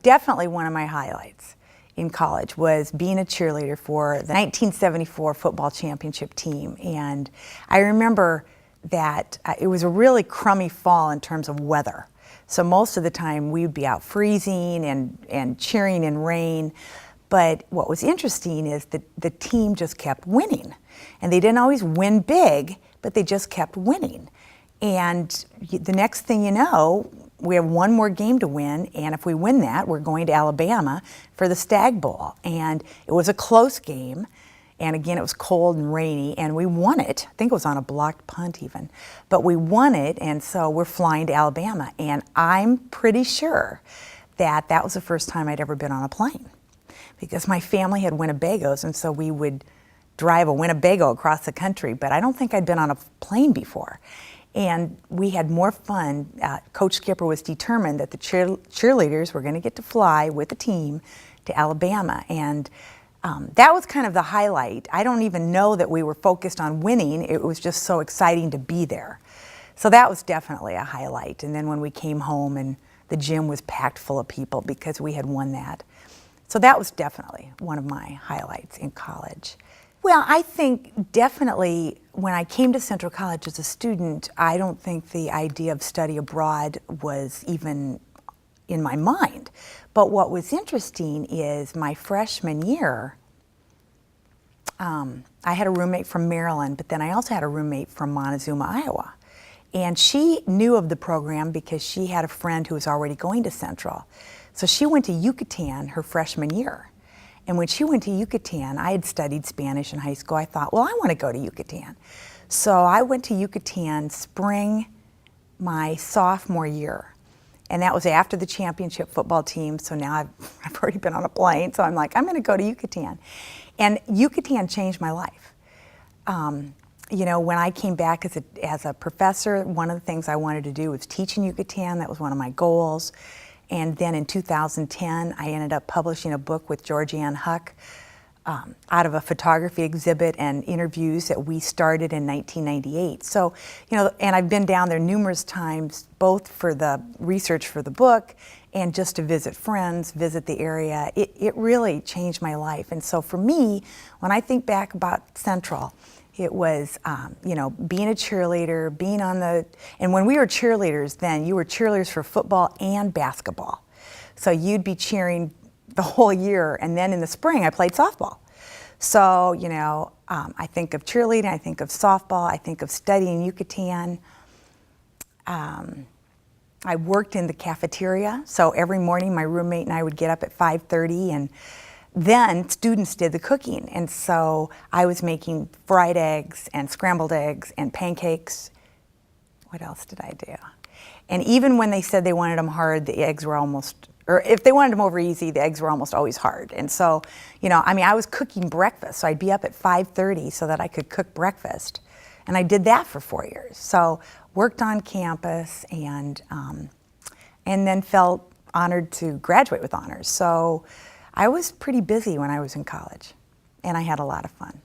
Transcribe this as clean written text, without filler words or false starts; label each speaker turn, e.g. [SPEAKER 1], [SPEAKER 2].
[SPEAKER 1] Definitely one of my highlights in college was being a cheerleader for the 1974 football championship team. And I remember that it was a really crummy fall in terms of weather. So most of the time we would be out freezing and cheering in rain. But what was interesting is that the team just kept winning. And they didn't always win big, but they just kept winning. And the next thing you know, we have one more game to win, and if we win that, we're going to Alabama for the Stag Bowl. And it was a close game, and again, it was cold and rainy, and we won it. I think it was on a blocked punt even. But we won it, and so we're flying to Alabama. And I'm pretty sure that that was the first time I'd ever been on a plane, because my family had Winnebagos, and so we would drive a Winnebago across the country, but I don't think I'd been on a plane before. And we had more fun. Coach Skipper was determined that the cheerleaders were going to get to fly with the team to Alabama. And that was kind of the highlight. I don't even know that we were focused on winning. It was just so exciting to be there. So that was definitely a highlight. And then when we came home and the gym was packed full of people because we had won that. So that was definitely one of my highlights in college. Well, I think definitely when I came to Central College as a student, I don't think the idea of study abroad was even in my mind. But what was interesting is my freshman year, I had a roommate from Maryland, but then I also had a roommate from Montezuma, Iowa. And she knew of the program because she had a friend who was already going to Central. So she went to Yucatan her freshman year. And when she went to Yucatan, I had studied Spanish in high school. I thought, well, I want to go to Yucatan. So I went to Yucatan spring my sophomore year. And that was after the championship football team. So now I've already been on a plane. So I'm like, I'm going to go to Yucatan. And Yucatan changed my life. You know, when I came back as a professor, one of the things I wanted to do was teach in Yucatan. That was one of my goals. And then in 2010, I ended up publishing a book with Georgianne Huck out of a photography exhibit and interviews that we started in 1998. So, you know, and I've been down there numerous times, both for the research for the book and just to visit friends, visit the area. It really changed my life. And so for me, when I think back about Central, it was, you know, being a cheerleader, being on the, and when we were cheerleaders then, you were cheerleaders for football and basketball. So you'd be cheering the whole year, and then in the spring I played softball. So, you know, I think of cheerleading, I think of softball, I think of studying Yucatan. I worked in the cafeteria, so every morning my roommate and I would get up at 5:30, and then students did the cooking, and so I was making fried eggs and scrambled eggs and pancakes. What else did I do? And even when they said they wanted them hard, the eggs were almost, or if they wanted them over easy, the eggs were almost always hard. And so, you know, I mean, I was cooking breakfast, so I'd be up at 5:30 so that I could cook breakfast. And I did that for 4 years. So worked on campus and then felt honored to graduate with honors. So I was pretty busy when I was in college, and I had a lot of fun.